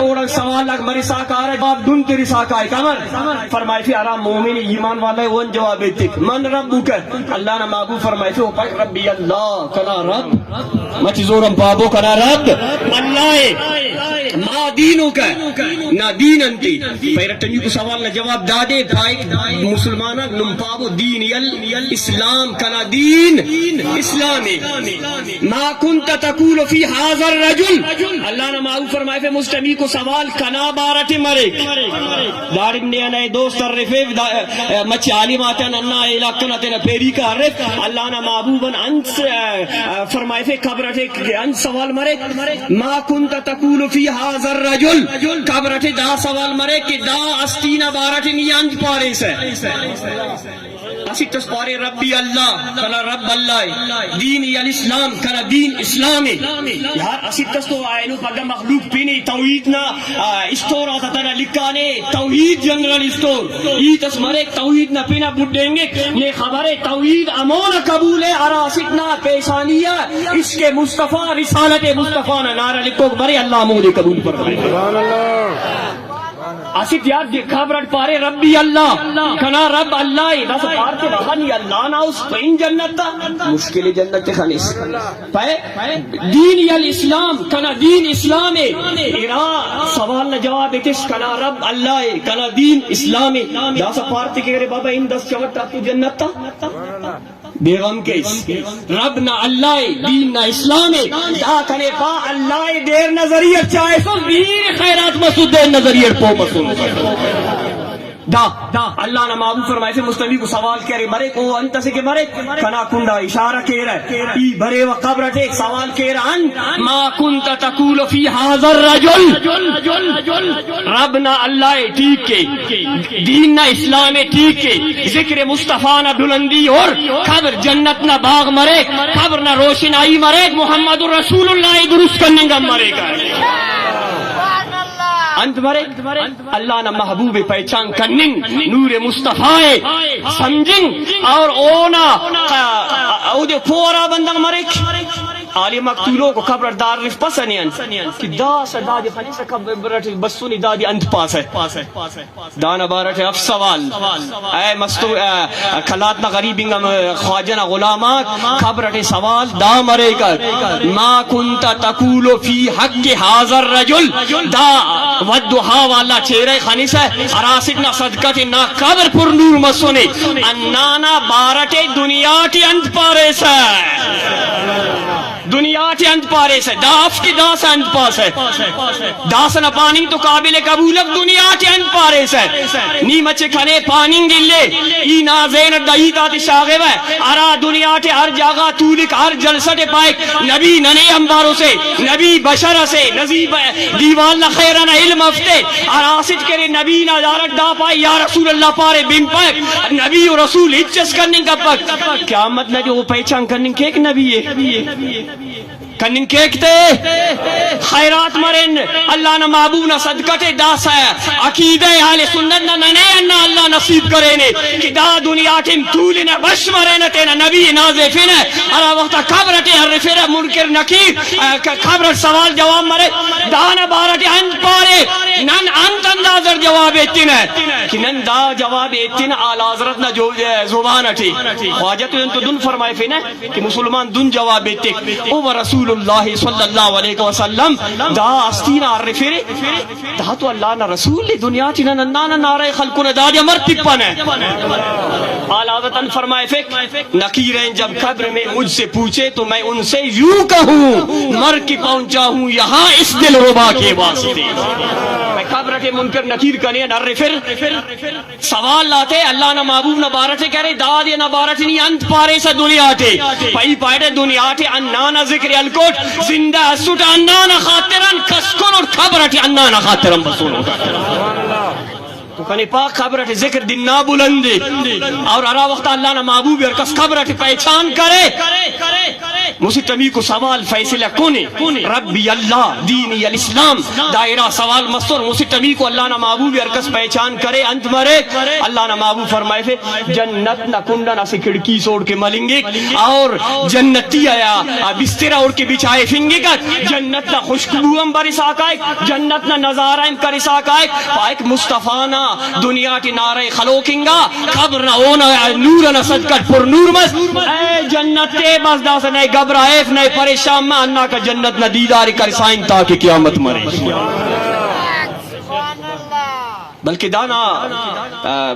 سوال لگ مری ساکار جواب دن تیری ساکائی کمر فرمائی فی ارام مومن ایمان والے ون جواب ایتک من ربک اللہ نے معبود فرمائی فی اوپر ربی اللہ کنا رب مچ زورم بابو کنا رب اللہ ما دینو کا نا دین انتی پیرتنی کو سوال نہ جواب دادے بھائی مسلمانہ نمپابو دین یل اسلام کنا دین اسلامی ما کنت تقول فی حاضر رجل اللہ نے معبود فرمائی فی مستمی کو سوال کنا بارٹی مرک دارم نے انا دوست رفیف مچ عالم آتے ہیں انا علاقنا تینا پیری کا عرف اللہ نا محبوباً انس فرمائے تھے قبرٹے انس سوال مرک ما کنت تقول فی حاضر رجل قبرٹے دا سوال مرک کہ دا استینا بارٹی نہیں انج پارے سے اسی تسپارے ربی اللہ کلا رب اللہ دین الاسلام کلا دین اسلامی یار اسی تس تو آئینو پگا مخلوق پینی توحید نا اسٹور آتا تنا لکھانے توحید جنرل اسٹور ای تس مرک توحید نا پینا بڑھ دیں گے یہ خبر ہے توحید امون قبول ہے اراسکنا پیشانیہ عشق مصطفیٰ رسالت مصطفیٰ نا نعرہ لکھو برے اللہ امون قبول فرمائے سبحان اللہ اسید یاد خبرت پارے ربی اللہ کنا رب اللہ دس پارتے بہانی اللہ نا اس پین جنت تا مشکل جنت خانیس پائے دین الاسلام کنا دین اسلام ایرا سوال نہ جواب اتش کنا رب اللہ کنا دین اسلام دس پارتے کہ بابا ان 10 چوٹ تو جنت تا بیغم کیس رب نہ اللہ دین نہ اسلام دا کنے پا اللہ دیر نظریہ چاہے سو دین خیرات مسود دیر نظریہ پو مسود دا اللہ نے معبود فرمائے سے مستوی کو سوال کہہ رہے مرے کو انت سے کہ مرے کنا کنڈا اشارہ کہہ رہے ای بھرے و قبرت ایک سوال کہہ رہا ما کنت تقول فی حاضر رجل رب نہ اللہ ٹھیک کے دین نہ اسلام ٹھیک کے ذکر مصطفیٰ نہ بلندی اور قبر جنت نہ باغ مرے قبر نہ روشنائی مرے محمد رسول اللہ درست کرنے گا مرے گا انت مرے اللہ نہ محبوب پہچان کنن نور مصطفیٰ سمجھن اور اونا او دے پورا بندہ مرے عالی مقتولوں کو قبر دار رف پسنین کہ دا سدا دی خنی سے قبر بسونی دا دی انت پاس ہے دانا بارٹ اف سوال اے مستو کھلاتنا غریبنگا خواجنا غلامات قبرٹ سوال دا مرے کر ما کنت تقول فی حق حاضر رجل دا ودہا والا چہرے خنی سے اراسکنا صدقت نا قبر پر نور مسونے انانا بارٹ دنیا ٹی انت پارے سے دنیا ٹی انت پارے سے داف کی داس انت پاس ہے داس نہ پانی تو قابل قبولک دنیا ٹی انت پارے سے نیمچ کھنے پانی گلے ای نازین دہی داتی شاغب ہے ارا دنیا ٹی ہر جاگہ تولک ہر جلسہ ٹی پائک نبی ننے انباروں سے نبی بشر سے نزیب دیوان نہ خیران علم افتے اراسد کرے نبی نہ دارک دا پائی یا رسول اللہ پارے بیم پائک نبی و رسول اچس کرنے کا پک قیامت نہ جو وہ پہچان کرنے کے ایک نبی ہے کنن کیکتے خیرات مرن اللہ نہ محبوب نہ صدقت داس ہے عقیدہ اہل سنت نہ ننے انہ اللہ نصیب کرے نے کہ دا دنیا ٹیم طول نہ بش مرن تینا نبی نازفین ہے اللہ وقت قبر ٹی ہر رفیر منکر نکیر قبر سوال جواب مرے دانا بارٹی انت پارے نن انت اندازر جواب ایتن ہے کہ نن دا جواب ایتن آل حضرت نہ جو زبان اٹھی خواجہ تو دن فرمائے فین ہے کہ مسلمان دن جواب ایتن او رسول اللہ صلی اللہ علیہ وسلم دا استینا عرفیرے دا تو اللہ نا رسول دنیا چینا نندانا نارے خلقون دا دیا مر پپن ہے آل حضرتن فرمائے فک نکیریں جب قبر میں مجھ سے پوچھے تو میں ان سے یوں کہوں مر کی پہنچا ہوں یہاں اس دل ربا کے واسطے میں قبر کے منکر نکیر کنے عرفیر سوال لاتے اللہ نا محبوب نا بارتے کہہ رہے دا دیا نا بارتے نہیں انت پارے سا دنیا تے پائی پائے دنیا تے انانا ذکر زندہ سوٹ انانا خاطران کسکن اور خبرٹی انانا خاطران بسولو تو کنے پاک خبرت ذکر دن نا بلندے اور ارا وقت اللہ نا محبوب ارکس خبرت پہچان کرے مجھے تمی کو سوال فیصلہ کونے ربی اللہ دینی الاسلام دائرہ سوال مستور مجھے تمی کو اللہ نا محبوب ارکس پہچان کرے انت مرے اللہ نا محبوب فرمائے تھے جنت نہ کنڈا سے کھڑکی سوڑ کے ملیں گے اور جنتی آیا بستر اور کے بچھائے فنگے کا جنت نہ خوشبو ہم بری ساکائے جنت نہ نظارہ ہم کری ساکائے پائک مصطفیٰ نہ دنیا کی نعرہ خلوکنگا خبر نہ اونا نور نہ صدقت پر نور مس اے جنت تے بس دا سے نئے گھبرائف نئے پریشان میں انہا کا جنت نہ دیداری کر سائن تاکہ قیامت مرے بلکہ دانا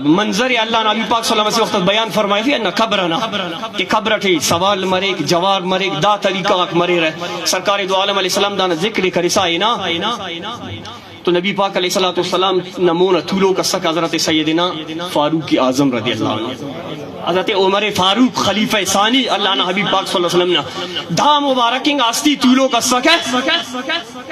منظر اللہ نبی پاک صلی اللہ علیہ وسلم بیان فرمائے تھی انہا قبرنا کہ قبر تھی سوال مرے جواب مرے دا طریقہ مرے رہے سرکار دو عالم علیہ السلام دانا ذکر کرسائی نا تو نبی پاک علیہ السلام نمونہ طولو کا سک حضرت سیدنا فاروق اعظم رضی اللہ عنہ حضرت عمر فاروق خلیفہ ثانی اللہ نے حبیب پاک صلی اللہ علیہ وسلم نے دا مبارکنگ آستی طولو کا سک ہے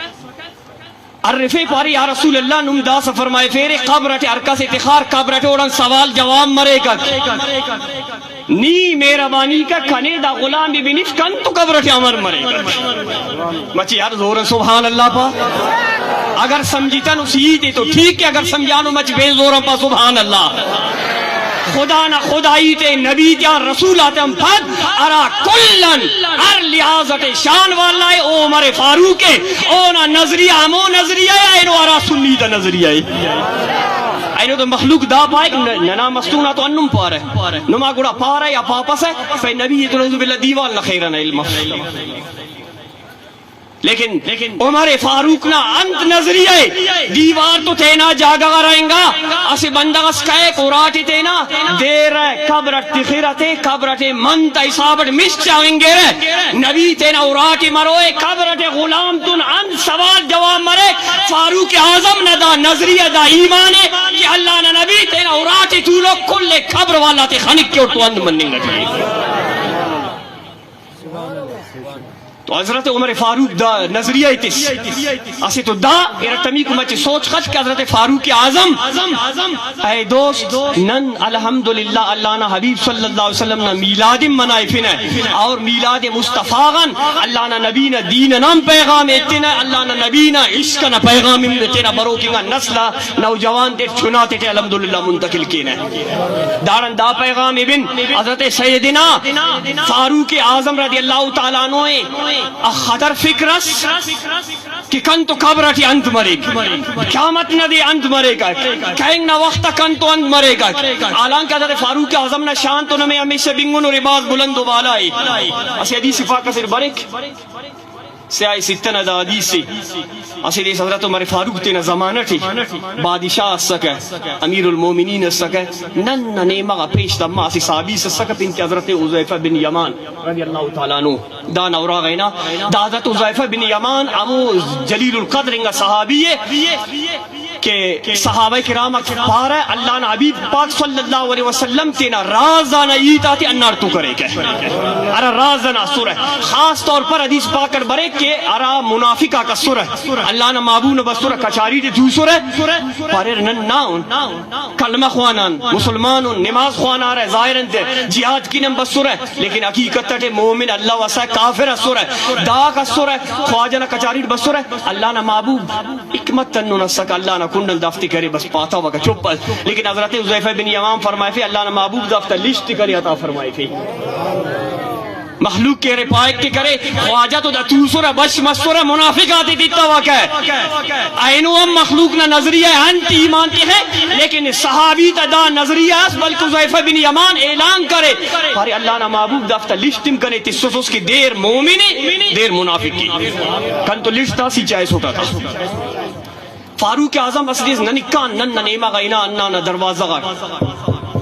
عرفے پاری یا رسول اللہ نم دا سے فرمائے فیرے قبرت ارکس اتخار قبرت اوڑن سوال جواب مرے کا نی میرا بانی کا کنے دا غلام بینیف کن تو قبرت عمر مرے کا مچی یار زور سبحان اللہ پا اگر سمجھتا نو سیدھے تو ٹھیک ہے اگر سمجھانو مچ بے زور پا سبحان اللہ خدا نہ خدائی تے نبی تے رسول آتے ہم پھد ارا کلن ار لحاظت شان والا ہے او عمر فاروق ہے او نا نظریہ ہمو نظریہ ہے اینو ارا سنی دا نظریہ ہے اینو تو مخلوق دا پائے ننا مستونہ تو انم پا رہے نما گوڑا پا رہے یا پاپس ہے فی نبی تو نظر باللہ دیوال نخیرن علم لیکن عمر فاروق نا انت نظریہ ہے دیوار تو تینا جاگا رہیں گا اسے بندغس کہے قراتی تینا دیر ہے قبرت تخیرتے قبرت منتا اصابت مشت چاہیں گے رہے نبی تینا اراتی مروے قبرت غلام تن انت سوال جواب مرے فاروق اعظم ندا نظریہ دا ایمان ہے کہ اللہ نا نبی تینا اراتی تو لوگ کل قبر والا تے خنک کے اور تو اند مننگا چاہیے تو حضرت عمر فاروق دا نظریہ تیس اسی تو دا ارتمی کو مچے سوچ خط کہ حضرت فاروق اعظم اے دوست نن الحمدللہ اللہ نا حبیب صلی اللہ علیہ وسلم نا میلاد منائفن ہے اور میلاد مصطفیٰن اللہ نا نبی نا دین نام پیغام اتنا اللہ نا نبی نا عشق نا پیغام اتنا بروکنگا نسلہ نوجوان تے چنا تے الحمدللہ منتقل کینا دارن دا پیغام ابن حضرت سیدنا فاروق اعظم رضی اللہ تعالیٰ عنہ خطر فکرس کہ کن تو قبرتی انت مرے گا قیامت نہ دے انت مرے گا کہیں نہ وقت کن تو انت مرے گا حالانکہ حضرت فاروق اعظم نہ شان تو نہ ہمیشہ بنگن اور عباس بلند و بالا ہے اسی حدیث فاقہ سر برک سے آئی ستن دا حدیث سے اسی دیس حضرت عمر فاروق تینا زمانہ تھی بادشاہ سکے امیر المومنین سکے نن نیمہ پیش دمہ اسی صحابی سکے پنتی حضرت عزیفہ بن یمان رضی اللہ تعالیٰ عنہ دا نورا غینا دا حضرت عزیفہ بن یمان امو جلیل القدر انگا صحابی ہے کہ صحابہ کرام پارا اللہ نا حبیب پاک صلی اللہ علیہ وسلم تینا رازانا ایتا تی انار تو کرے کہ ارا رازانا سورہ خاص طور پر حدیث پاکر برے کہ ارا منافقہ کا سورہ اللہ نا معبون بس سورہ کچاری تی جو سورہ پارر نن ناؤن کلمہ خوانان مسلمانون نماز خوانان رہے ظاہرن تے جہاد کی نم بس سورہ لیکن حقیقت تے مومن اللہ وسا کافر سورہ دا کا سورہ خواجہ کچاری بس سورہ اللہ نا معبوب حکمت تنو نسک اللہ نا کنڈل دفتی کرے بس پاتا وگا چپ لیکن حضرت عزیفہ بن یمان فرمائے تھے اللہ نے محبوب دفتر لشت کری عطا فرمائے تھے مخلوق کے رپائق کے کرے خواجہ تو دا توسورہ بش مسورہ منافق آتی دیتا واقع ہے اینو ہم مخلوق نا نظریہ انت ایمانتی ہے لیکن صحابی تا دا نظریہ اس بلکہ عزیفہ بن یمان اعلان کرے پارے اللہ نا محبوب دفتر لشتم کرے تیسوس اس کی دیر مومنی دیر منافق کی کن تو لشتا سی چاہیس ہوتا تھا فاروق اعظم اسدیز ننکان نن نیمہ غینا اننا نا دروازہ غار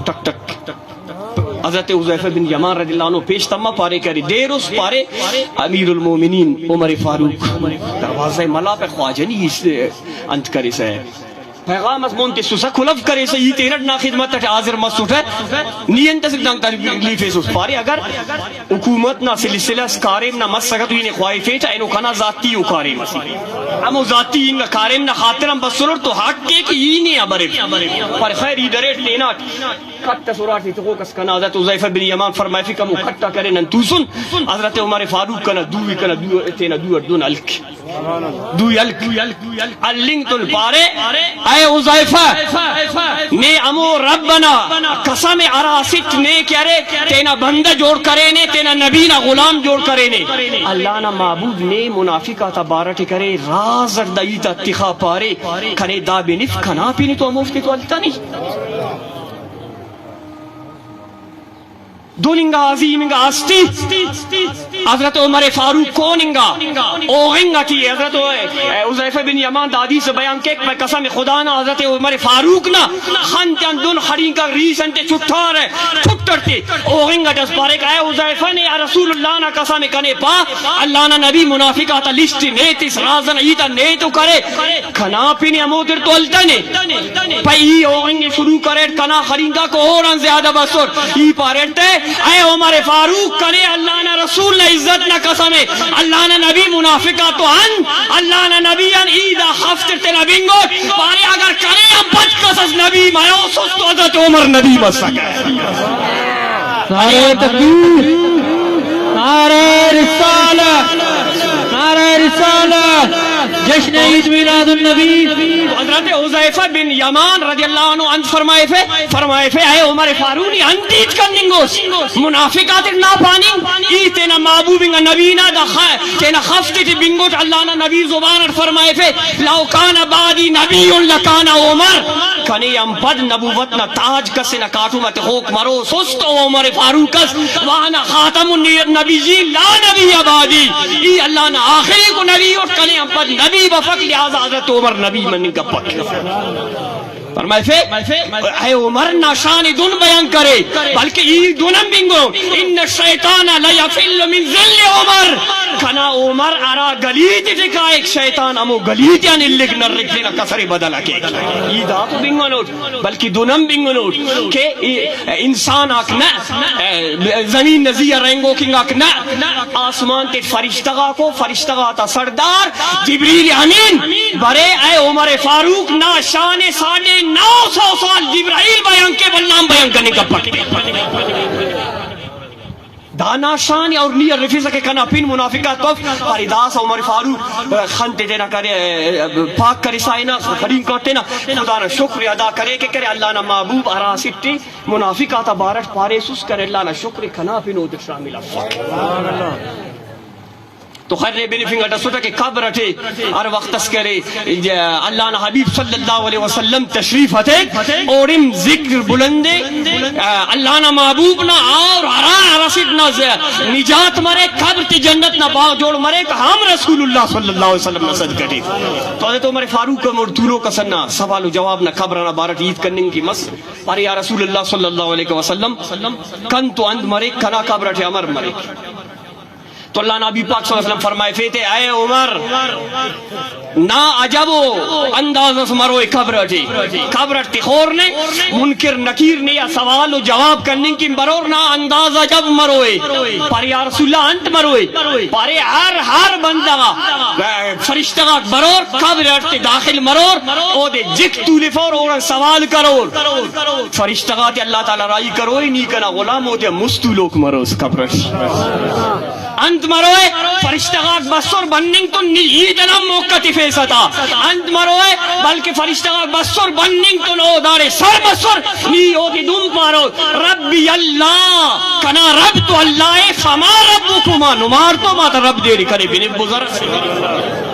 ٹک ٹک حضرت عزیفہ بن یمان رضی اللہ عنہ پیش تمہ پارے کری دیر اس پارے امیر المومنین عمر فاروق دروازہ ملا پہ خواجہ نہیں اس انت کری سے پیغام از مونتی سوسا کلف کرے سے یہ تیرٹ نا خدمت تک حاضر مسوٹ ہے نین تسک دنگ تکلیف سوس پاری اگر حکومت نا سلسلہ کاریم نا مسکت ہوئی نے خواہی فیٹا اینو کنا ذاتی ہو کاریم امو ذاتی انگا کاریم نا خاطرم بسنر تو حق کے کہ یہ نہیں ابرے پر خیر ایدریٹ لینات کھٹا سورات لی تقوق اس کنا حضرت عزیفہ بن یمان فرمائے فی کمو کھٹا کرے نن توسن حضرت عمر فاروق کنا دوی کنا تینا دون الک دوی الک اللنگ تل پارے اے عزیفہ نے امو ربنا قسم عراست نے کیا رے تینا بندہ جوڑ کرے نے تینا نبی نا غلام جوڑ کرے نے اللہ نا معبود نے منافقہ تا بارٹ کرے راز اردائی تا اتخا پارے کھنے دا بنف کھنا پینی تو مفتی تو علتا نہیں دولنگا عظیمنگا آستی حضرت عمر فاروق کوننگا اوغنگا کی حضرت عزیفہ بن یمان دادی سے بیان کے قسم خدا نا حضرت عمر فاروق نا خانتیان دون خرینگا ریسنتے چھٹار ہے چھٹرتے اوغنگا جس پارے کا ہے عزیفہ نے رسول اللہ نا قسم کنے پا اللہ نا نبی منافقہ تا لسٹ نیت اس رازن ایتا نیتو کرے کھنا پینے اموتر تو التنے پئی اوغنگے شروع کرے کنا خرینگا کو اوران زیادہ بسر ای پارے اے عمر فاروق کنے اللہ نا رسول نا عزت نا قسم ہے اللہ نا نبی منافقہ تو ان اللہ نا نبی ان ایدہ خفتر تے نبینگو پارے اگر کنے ہم بچ قصص نبی مایوسوس تو حضرت عمر نبی مسک ہے نعرہ تکبیر نعرہ رسالت نعرہ رسالت جشن عید میلاد النبی حضرت عزیفہ بن یمان رضی اللہ عنہ انت فرمائے فے اے عمر فارونی انتیت کننگوس منافقات نا پاننگ ای تینا معبوبنگا نبینا دا تینا خفتی تی بنگوٹ اللہ نا نبی زبانت فرمائے فے لو کان بعدی نبی لکان عمر کنی ام پد نبوتنا تاج کسی نا کاتو مت خوک مرو سست عمر فاروق کس وانا خاتم النبی جی لا نبی بعدی ای اللہ نا آخری کو نبی اور کنی ام پد نبی بفق لہذا حضرت عمر نبی من کا پک فرمائے فے اے عمر نا شان دن بیان کرے بلکہ یہ دونم بنگو ان الشیطان لیفل من ذل عمر کنا عمر ارا گلیت ٹکا ایک شیطان امو گلیت یعنی لگنر رکھتے نا کسری بدل کے یہ دا تو بنگو نوٹ بلکہ دونم بنگو نوٹ کہ انسان اکنا زمین نزیہ رنگو کنگ اکنا آسمان تے فرشتگا کو فرشتگا تا سردار جبریل امین برے اے عمر فاروق نا شان 950 سال جبرائیل بیان کے بلنام بیان کرنے کا پکتے دانا شان اور نیر رفیظ کے کنا پین منافقات توف پاری داس عمر فاروق خانتے دینا کرے پاک کرے سائنا خرین کرتے نا خدا نا شکر ادا کرے کہ کرے اللہ نا محبوب اراسٹی منافقات بارٹ پارے سس کرے اللہ نا شکر کنا پین ادھر شامل افا تو خیر بن فنگا سوٹا کہ قبر اٹھے ہر وقت اس کرے اللہ نا حبیب صلی اللہ علیہ وسلم تشریف ہتے اور ام ذکر بلندے اللہ نا محبوب نا اور رسید نا نجات مرے قبر تی جنت نا باغ جوڑ مرے کہ ہم رسول اللہ صلی اللہ علیہ وسلم نصد کرے تو حضرت عمر فاروق کا مردوروں کا سننا سوال و جواب نا قبر نا بارت عید کرنے کی مس پر یا رسول اللہ صلی اللہ علیہ وسلم کن تو اند مرے کنا قبر اٹھے عمر مرے تو اللہ نبی پاک صلی اللہ علیہ وسلم فرمائے فیتے اے عمر نا عجبو انداز مروے قبر اٹھی قبر اٹھی خور نے منکر نکیر نے یا سوال و جواب کرنے کی برور نا انداز عجب مروے پر یا رسول اللہ انت مروے پر ہر بندہ فرشتہ برور قبر اٹھی داخل مرور او دے جک تولی فور اور سوال کرور فرشتہ تی اللہ تعالی رائی کروئی نہیں کنا غلام ہو دے مستولوک مروز قبر انت مروے فرشتگاک بسر بننگ تو نیدنا موقتی فیستا انت مروے بلکہ فرشتگاک بسر بننگ تو نو دارے سر بسر نیو دی دم پارو ربی اللہ کنا رب تو اللہ فما ربکما نمار تو ماتا رب دیری کرے بینی بزرگ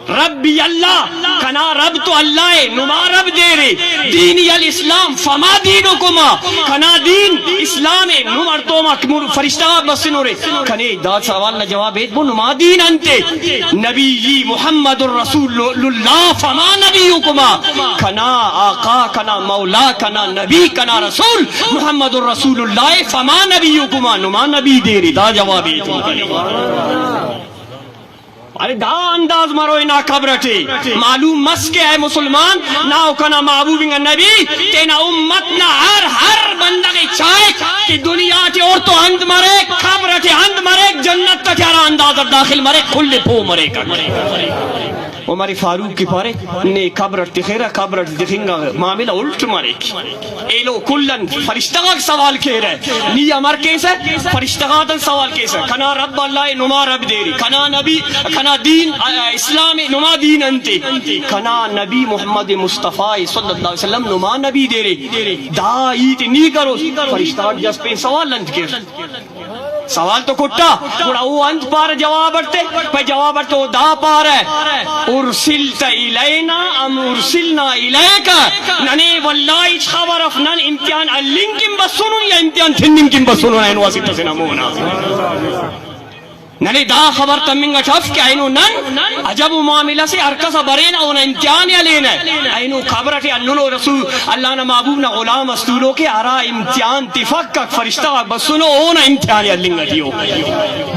ربی اللہ کنا رب تو اللہ نما رب دے رے دینی الاسلام فما دینکما کنا دین اسلام نمار تو ما فرشتہ بسنو رے کنے دا سوال نہ جواب ہے وہ نما دین انتے نبی محمد الرسول اللہ فما نبیکما کنا آقا کنا مولا کنا نبی کنا رسول محمد الرسول اللہ فما نبیکما نما نبی دے رے دا جواب ہے ارے دا انداز مرو نا قبرٹے معلوم مس کے ہے مسلمان نا کنا محبوب نبی تینا امت نا ہر بندہ چاہے کہ دنیا تے اور تو اند مرے قبرٹے اند مرے جنت کا کیا انداز داخل مرے کھلے پو مرے کا عمر فاروق کی پارے نے قبرٹ تخیرہ قبرٹ دکھنگا معاملہ الٹ مرے اے لو کلن فرشتگاہ سوال کہہ رہے نی امر کیس ہے فرشتگاہ دن سوال کیس ہے کنا رب اللہ نما رب دیری کنا نبی کنا دین اسلام نما دین انتے کنا نبی محمد مصطفیٰ صلی اللہ علیہ وسلم نما نبی دیرے دا ایت نی کرو فرشتگاہ جس پہ سوال لنٹ کر سوال تو کٹا بڑا وہ انت پار جواب اٹھتے پہ جواب اٹھتے وہ دا پار ہے ارسلت الینا ام ارسلنا الیکا ننے واللہ اچ خبر افنان امتحان اللین کم بسنون یا امتحان تھنن کم بسنون این واسطہ سے نمونا ننے دا خبر تمنگا شف کہ اینو نن عجب معاملہ سے ارکسا برین اونا امتحان یا لینا اینو خبرت اننو رسول اللہ نا محبوب نا غلام استولو کے ارا امتحان تفکک فرشتہ بسنو اونا امتحان یا لنگا دیو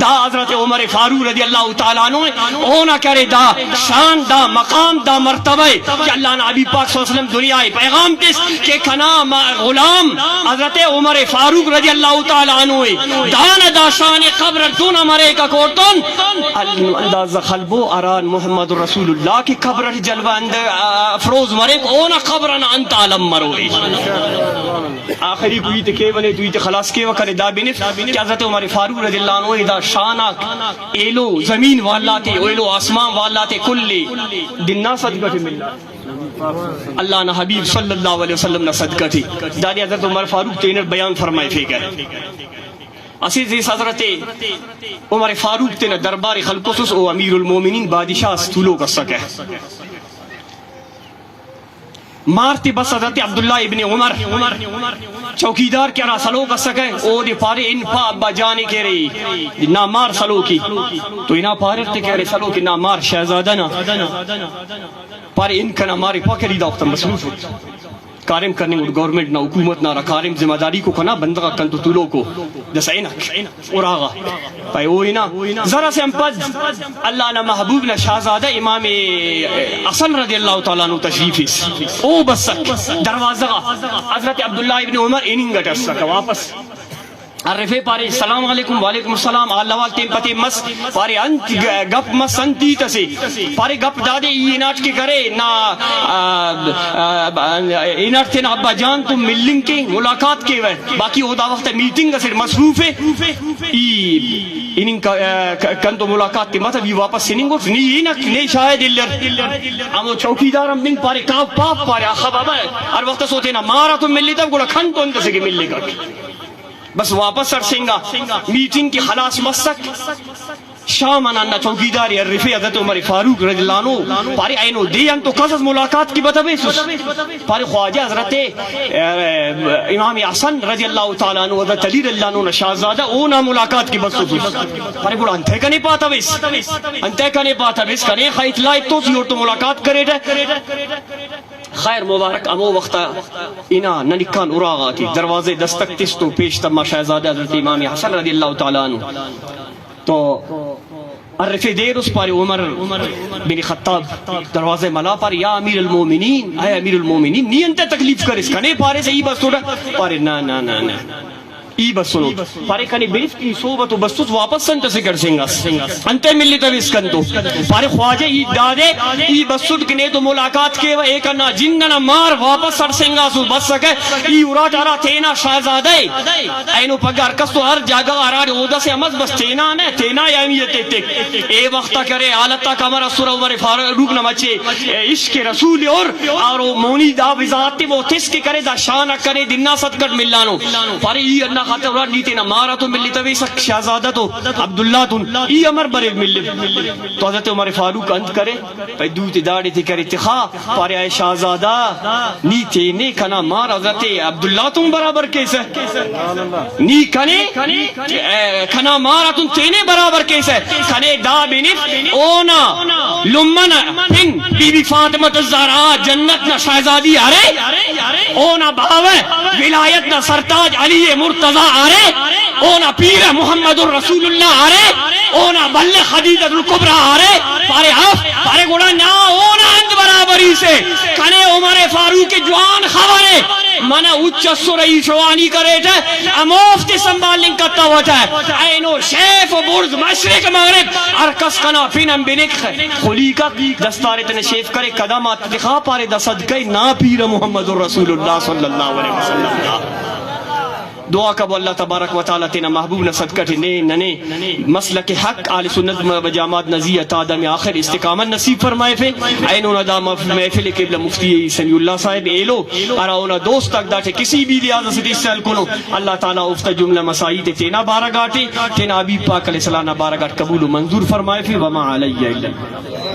دا حضرت عمر فاروق رضی اللہ تعالیٰ عنہ اونا کرے دا شان دا مقام دا مرتبہ کہ اللہ نا عبی پاک صلی اللہ علیہ وسلم دنیا پیغام کس کہ کنا غلام حضرت عمر فاروق رضی اللہ تعالیٰ عنہ دانا دا شان قبر دونا مرے کا کوٹن انداز خلبو اران محمد رسول اللہ کی قبر جلوہ افروز مرے اونا قبرنا انت عالم مروئی آخری کوئی تکے بنے توی خلاص کے وقت دا بنف کہ حضرت عمر فاروق رضی اللہ عنہ دا شانک ایلو زمین والاتے ایلو آسمان والاتے کلی دننا صدقہ ملنا اللہ نا حبیب صلی اللہ علیہ وسلم نا صدقہ تھی دادی حضرت عمر فاروق تینر بیان فرمائے فکر اسیز اس حضرت عمر فاروق تینا دربار خلقصص او امیر المومنین بادشاہ استولو کا سکے مارتی بس حضرت عبداللہ ابن عمر چوکیدار کیا را سلو کا سکے او دی پارے ان پا ابا جانے کے رہی نا مار سلو کی تو انا پارے تے کہہ رہے سلو کی نا مار شہزادہ نا پارے ان کا نا مارے پاکری داختم مصروف کارم کرنے اور گورنمنٹ نہ حکومت نہ کارم ذمہ داری کو کنا بندگا کن تو تلو کو جس اینک اور آغا پائے وہی نا ذرا سے ہم پد اللہ نہ محبوب نہ شہزادہ امام حسن رضی اللہ تعالیٰ عنہ تشریفیس او بسک دروازہ حضرت عبداللہ ابن عمر اننگا ٹرسکا واپس عرفے پارے السلام علیکم وعلیکم السلام آلوال تیم پتے مس پارے انت گپ مس انتی تسے پارے گپ دادے یہ اناٹ کے کرے نا اناٹ تھے نا ابا جان تم ملنگ کے ملاقات کے وے باقی ہوتا وقت میٹنگ سے مصروف ہے انہیں کن تو ملاقات کے مطلب یہ واپس سننگ گو نی انک نی شاہد اللہ ہم چوکی دار ہم بنگ پارے کاف پاپ پارے آخا بابا ہر وقت سوتے نا مارا تم مل لیتا گوڑا کھن تو انت سے مل لے گا بس واپس سرسنگا میٹنگ کی خلاص مسک شام انانا چوکیداری عرفی حضرت عمر فاروق رضی اللہ عنہ پارے اینو دی انتو قصص ملاقات کی بتبے پارے خواجہ حضرت امام حسن رضی اللہ تعالیٰ عنہ حضرت علی رضی اللہ عنہ شہزادہ اونا ملاقات کی بس پارے بڑا انتے کنے پاتا بیس انتے کنے پاتا بیس کنے خواہت لائے تو سی اور تو ملاقات کرے جائے خیر مبارک امو وقتا اینا ننکان اراغا کی دروازے دستک تستو پیش تما شہزادہ حضرت امام حسن رضی اللہ تعالیٰ عنہ تو عرفے دیر اس پارے عمر بن خطاب دروازے ملا پارے یا امیر المومنین اے امیر المومنین نی انتے تکلیف کر اس کا نہیں پارے سے ای بس توڑا پارے نا نا نا نا ای بس سنو پارے کانی بیف کی صحبت و بسوس واپس سنت سے کر سنگا انتے ملی تویس کندو پارے خواجہ ای دادے ای بسوٹ کنے تو ملاقات کے وہ ایک انا جننا مار واپس سر سنگا سو بس سکے ای اورا چارا تینا شہزادے اینو پگار کس تو ہر جاگہ آرار اودا سے امز بس تینا نا تینا یا امیت تک اے وقتا کرے حالتا کمرا سورہ عمر فاروق نمچے عشق رسول اور مونی دا بزاتی وہ تس کے کرے دا شانہ کرے دننا صدقت ملانو پارے ای انہ خاطر ورہ نیتے نا مارا تو ملی توی سک شہزادہ تو عبداللہ تو ای امر برے ملی تو حضرت عمر فاروق انت کرے پہ دوتی داڑی تھی کرے تخا پارے آئے شہزادہ نیتے نے کنا مارا حضرت عبداللہ تم برابر کیسے نی کنے کنا مارا تم تینے برابر کیسے کنے دا بینف اونا لمن پن بی بی فاطمہ الزہرا جنت نا شہزادی آرے اونا باوے ولایت نا سرتاج علی مرتضی آرے اونا پیر محمد الرسول اللہ آرے اونا بل خدیجہ الکبریٰ آرے پارے آف پارے گوڑا نا اونا اند برابری سے کنے عمر فاروق جوان خبرے مانا اچھو رئیس روانی کرے تھے اموفت سنبھالنگ کرتا ہوتا ہے اینو شیف و برز مشرق مغرب ارکس کنا فینم بنک خلی کا دستارے تنے شیف کرے قدمات دکھا پارے دا صدقے نا پیر محمد الرسول اللہ صلی اللہ علیہ وسلم دعا کب اللہ تبارک و تعالی تینا محبوب نصد کٹے ننے مسلک حق آل سنت و جامعات نزیت آدم آخر استقامت نصیب فرمائے فے اینو ندا محفل قبل مفتی سمیع اللہ صاحب ایلو اراؤنا دوست تک داٹے کسی بھی لیاز سے استعال کنو اللہ تعالیٰ افتا جملہ مسائید تینا بارگاٹے تینا عبیب پاک علیہ السلام بارگاٹ قبول و منظور فرمائے فے وما علیہ اللہ